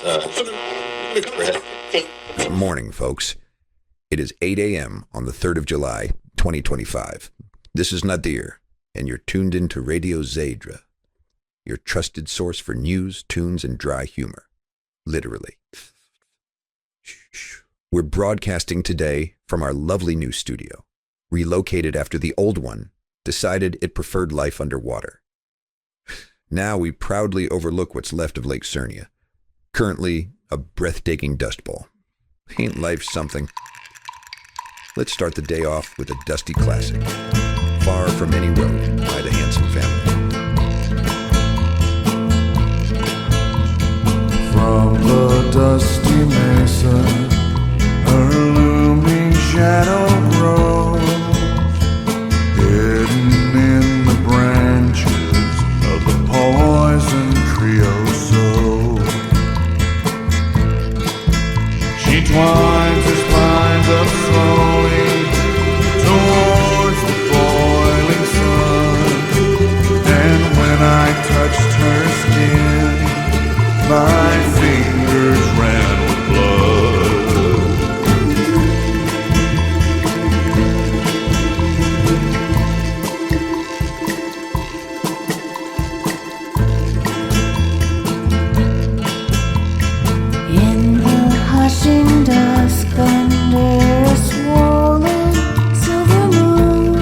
Good morning, folks. It is 8 a.m. on the 3rd of July, 2025. This is Nadir, and you're tuned into Radio Zeidra, your trusted source for news, tunes, and dry humor. Literally. We're broadcasting today from our lovely new studio, relocated after the old one decided it preferred life underwater. Now we proudly overlook what's left of Lake Cernia, currently a breathtaking dust bowl. Ain't life something? Let's start the day off with a dusty classic, Far From Any Road by the Handsome Family. From the dusty mesa, her looming shadow grows, hidden in the branches of the poison creosote. She twines her spines up slowly towards the boiling sun, and when I touched her skin, my fingers ran with blood. In the hushing dusk under a swollen silver moon,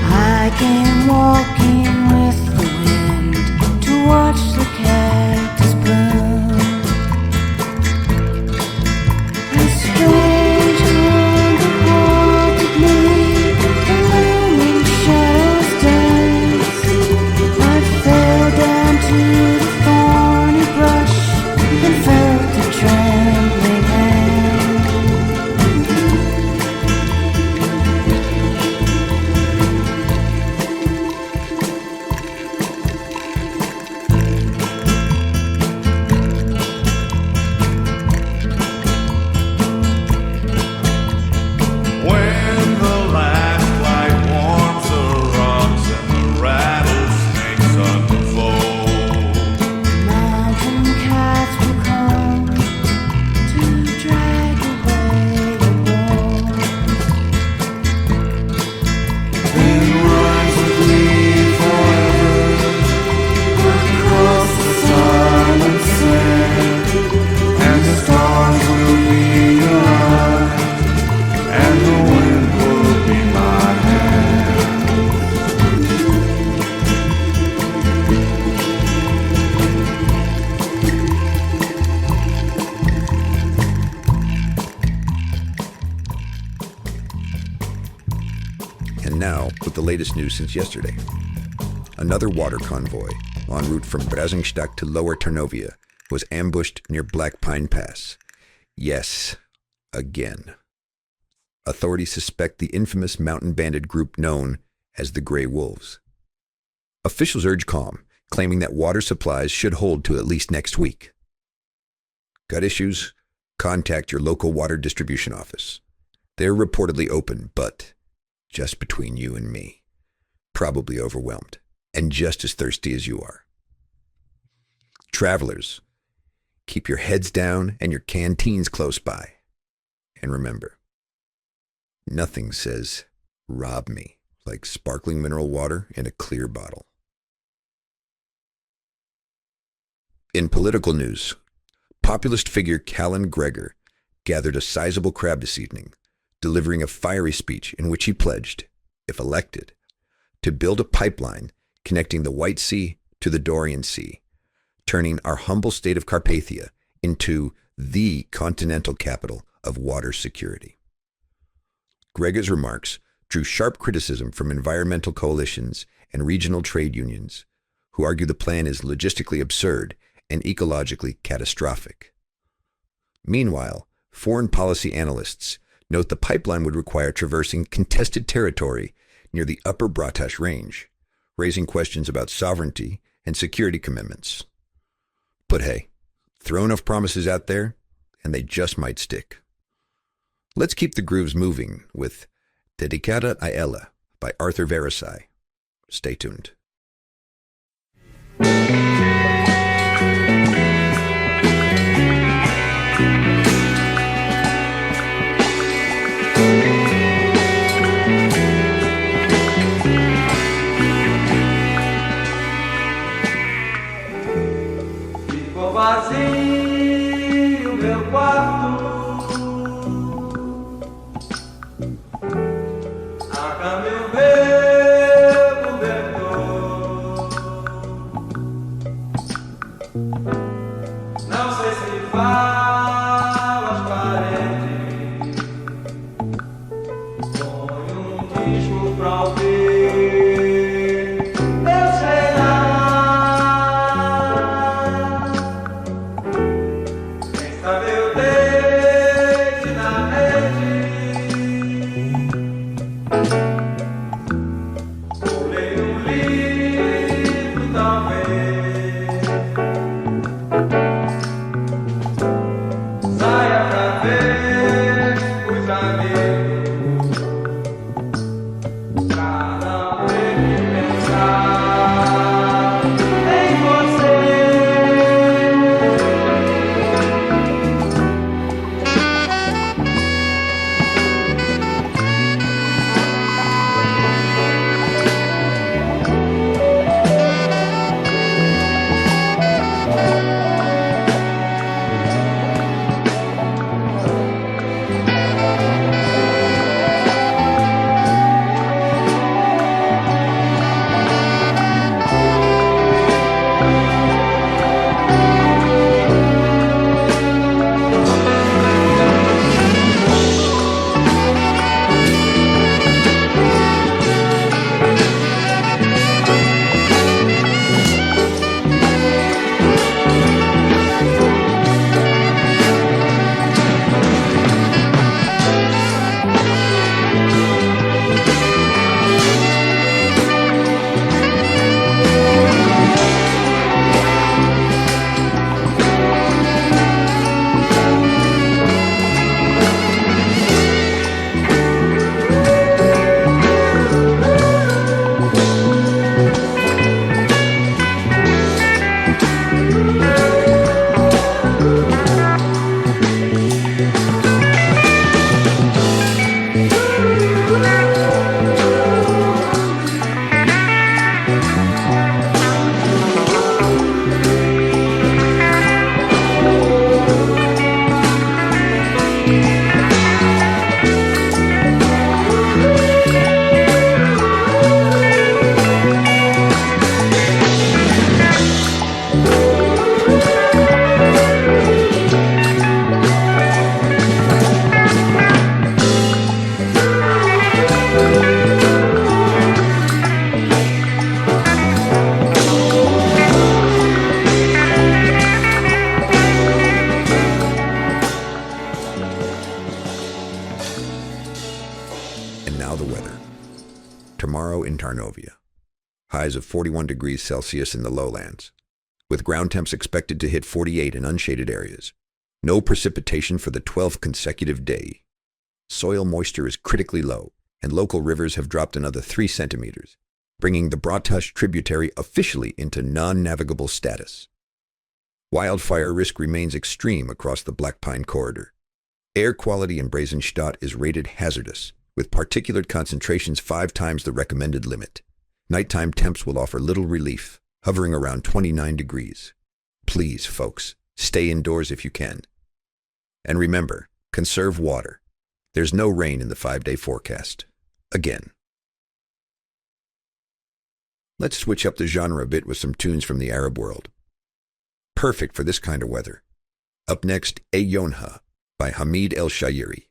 I came walking with the wind to watch the cactus bloom. A strange hunger haunted me, the looming shadows danced. I fell down to the thorny brush and felt a trembling hand. When the last light warms the rocks and the rattlesnakes unfold, Mountain cats will come to drag away the bones. then rise with me forever across the silent sand, and the stars will be your eyes, and the wind will be my hand. And now, with the latest news since yesterday. Another water convoy, en route from Brasingstadt to Lower Tarnovia, was ambushed near Black Pine Pass. Yes, again. Authorities suspect the infamous mountain bandit group known as the Grey Wolves. Officials urge calm, claiming that water supplies should hold to at least next week. Got issues? Contact your local water distribution office. They're reportedly open, but just between you and me, probably overwhelmed, and just as thirsty as you are. Travelers, keep your heads down and your canteens close by. And remember, nothing says rob me like sparkling mineral water in a clear bottle. In political news, populist figure Callan Gregor gathered a sizable crowd this evening, delivering a fiery speech in which he pledged, if elected, to build a pipeline connecting the White Sea to the Dorian Sea, turning our humble state of Carpathia into the continental capital of water security. Gregor's remarks drew sharp criticism from environmental coalitions and regional trade unions, who argue the plan is logistically absurd and ecologically catastrophic. Meanwhile, foreign policy analysts note the pipeline would require traversing contested territory near the Upper Bratash Range, raising questions about sovereignty and security commitments. But hey, throw enough promises out there, and they just might stick. Let's keep the grooves moving with Dedicada a ella by Arthur Verocai. Stay tuned. snow in Tarnovia. Highs of 41 degrees Celsius in the lowlands, with ground temps expected to hit 48 in unshaded areas. No precipitation for the 12th consecutive day. Soil moisture is critically low, and local rivers have dropped another 3 centimeters, bringing the Bratash tributary officially into non-navigable status. Wildfire risk remains extreme across the Black Pine Corridor. Air quality in Brazenstadt is rated hazardous, with particulate concentrations 5 times the recommended limit. Nighttime temps will offer little relief, hovering around 29 degrees. Please, folks, stay indoors if you can. And remember, conserve water. There's no rain in the 5-day forecast. Again. Let's switch up the genre a bit with some tunes from the Arab world. Perfect for this kind of weather. Up next, Ayonha by Hamid El Shaeri.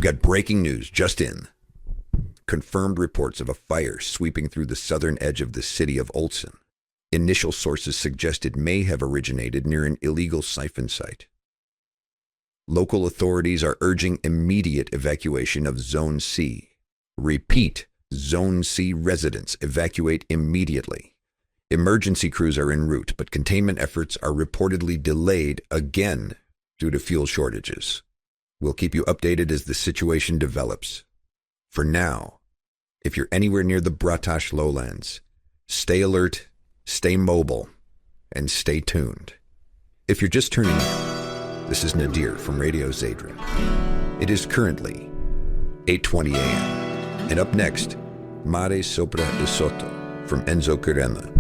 got breaking news just in. Confirmed reports of a fire sweeping through the southern edge of the city of Olsen. Initial sources suggested may have originated near an illegal siphon site. Local authorities are urging immediate evacuation of Zone C. Repeat, Zone C residents evacuate immediately. Emergency crews are en route, but containment efforts are reportedly delayed again due to fuel shortages. We'll keep you updated as the situation develops. For now, if you're anywhere near the Bratash lowlands, stay alert, stay mobile, and stay tuned. If you're just tuning in, this is Nadir from Radio Zeidra. It is currently 8:20 a.m. And up next, Mare, Sopra e Sotto from Enzo Carella.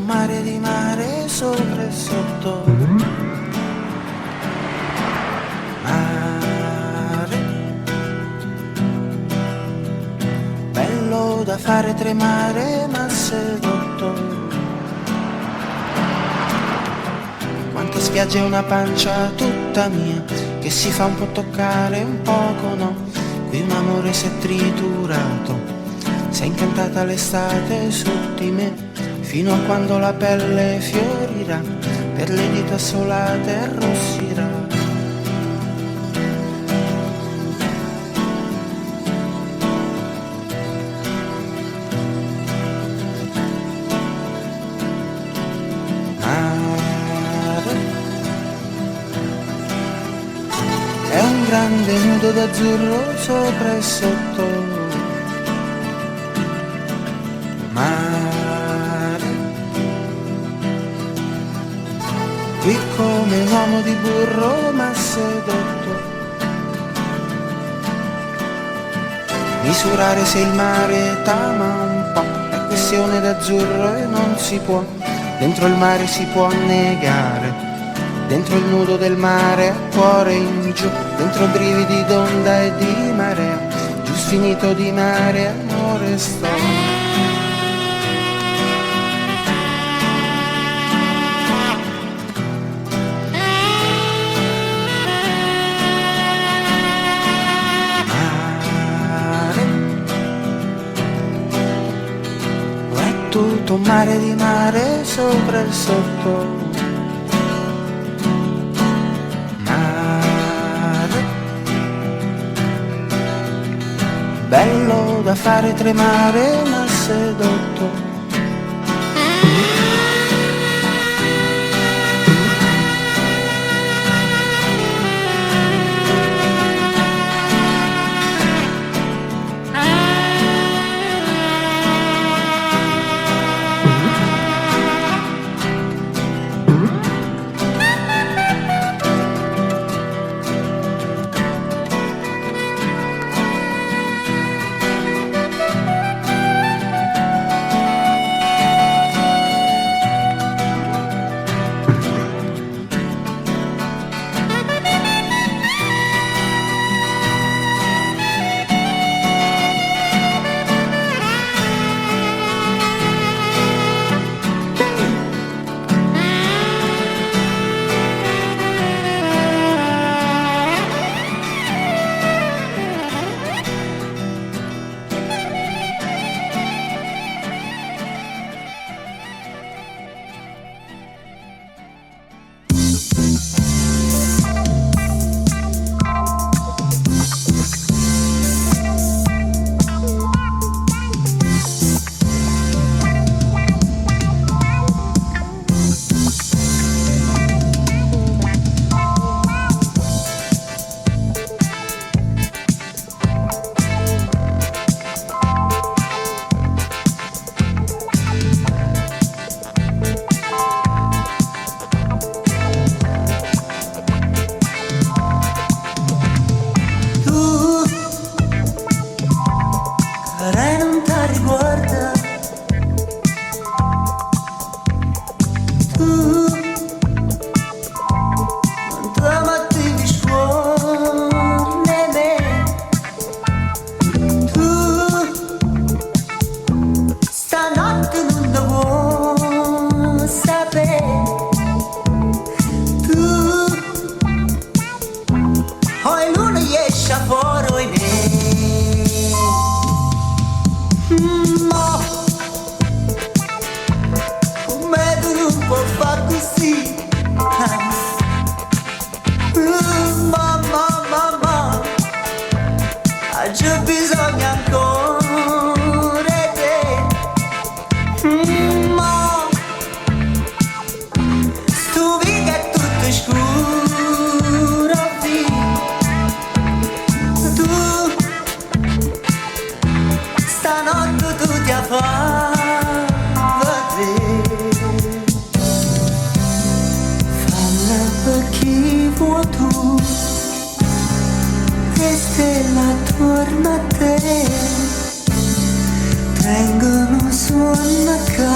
Mare di mare sopra e sotto. Mare bello da fare tremare ma sedotto. Quante spiagge e una pancia tutta mia che si fa un po' toccare un poco no. Qui un amore si è triturato, si è incantata l'estate su di me. Fino a quando la pelle fiorirà, per le dita assolate arrossirà. Mare è un grande nudo d'azzurro sopra e sotto. Qui come un uomo di burro ma sedotto. Misurare se il mare t'ama un po', è questione d'azzurro e non si può. Dentro il mare si può negare, dentro il nudo del mare, cuore in giù, dentro brividi d'onda e di marea, giù finito di mare, amore sto. Tutto un mare di mare sopra e sotto. Mare bello da fare tremare ma sedotto. Non t'amattivi fuori stanotte tu ti fa vedere. Falla per chi vuoi tu, e stella torna a te. Tengono suona che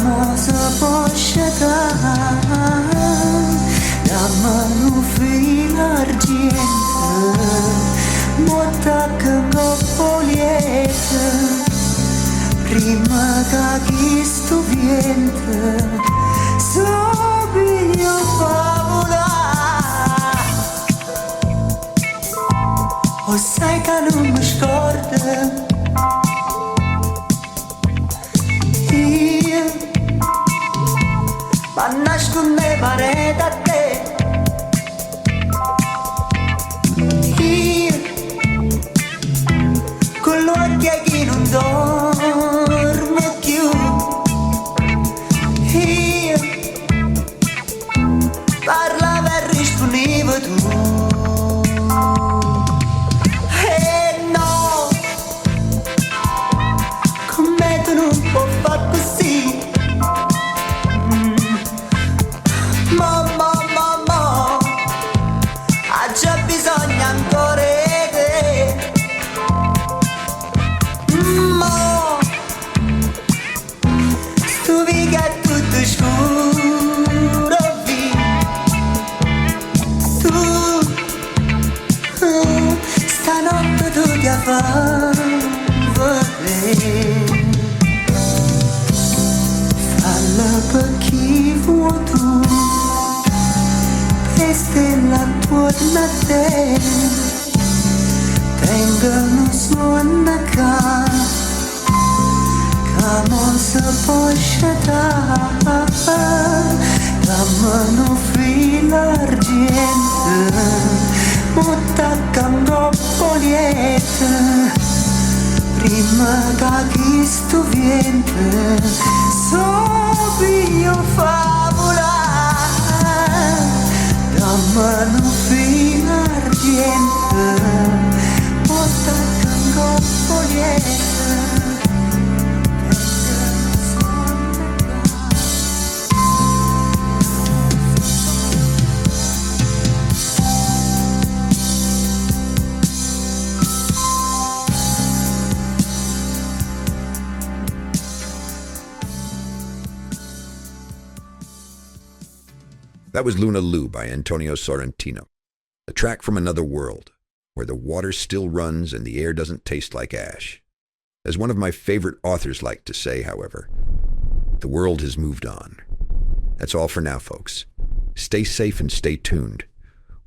mo si può scegliere. La mano fila argente, motta che coppolietta, prima che chi sto viente, so piglio favola. O sai che non mi scorda, io, ma nasconde pare da te. Io, con l'occhio che non dormo più. Io, parlava e rispondevo tu. Falla per chi vuoi tu, e stella torna a te. Tengono suona che mo si può scegliere. La mano fila argente, motta cambroppolietta, prima che chi sto viente, so piglio favola. La mano fila argente, motta cambroppolietta. That was Luna Lu by Antonio Sorrentino, a track from another world, where the water still runs and the air doesn't taste like ash. As one of my favorite authors liked to say, however, the world has moved on. That's all for now, folks. Stay safe and stay tuned.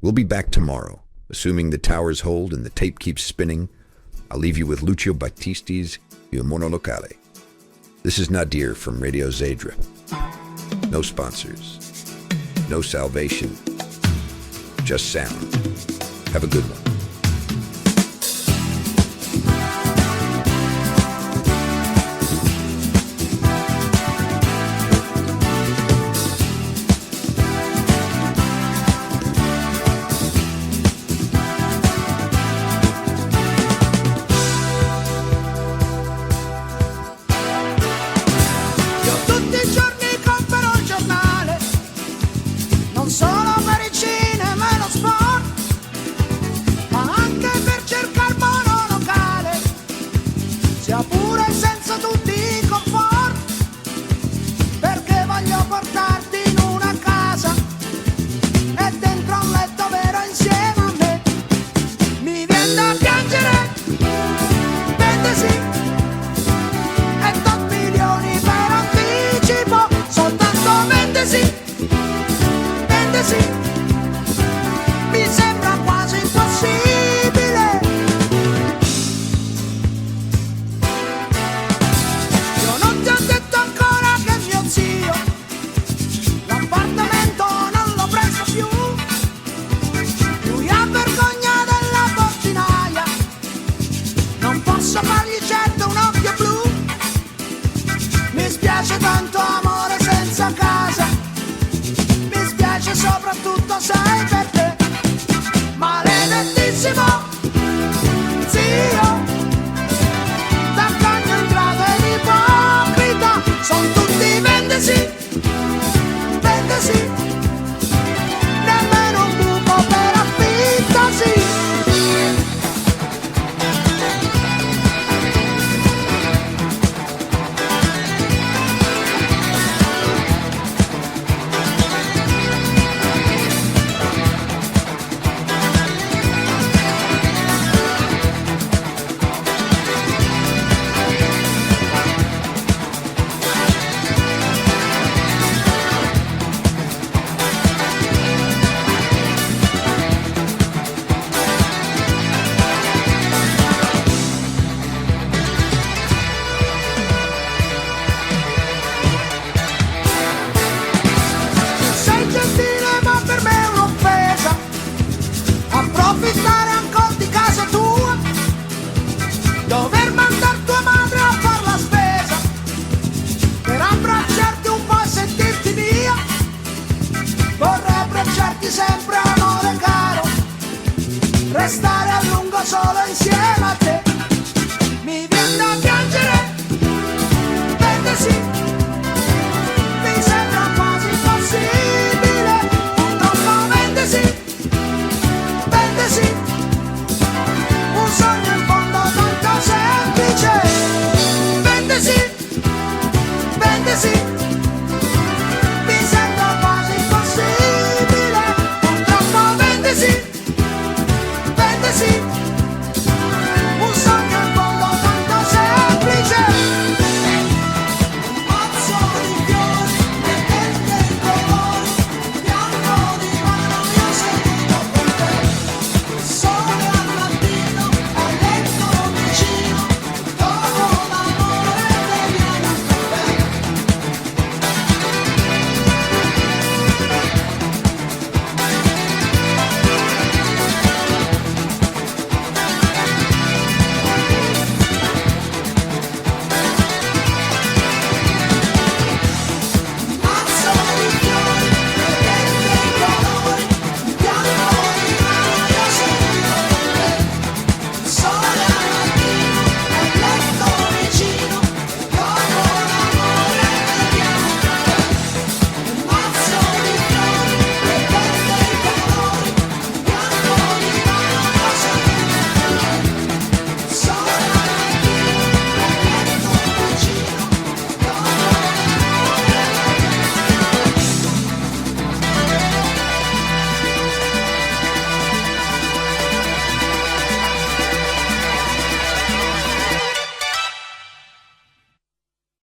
We'll be back tomorrow, assuming the towers hold and the tape keeps spinning. I'll leave you with Lucio Battisti's Monolocale. This is Nadir from Radio Zeidra. No sponsors. No salvation, just sound. Have a good one. soprattutto sai perché. Maledettissimo zio, dover mandar tua madre a far la spesa per abbracciarti un po' e sentirti mia. Vorrei abbracciarti sempre, amore caro, restare a lungo solo insieme a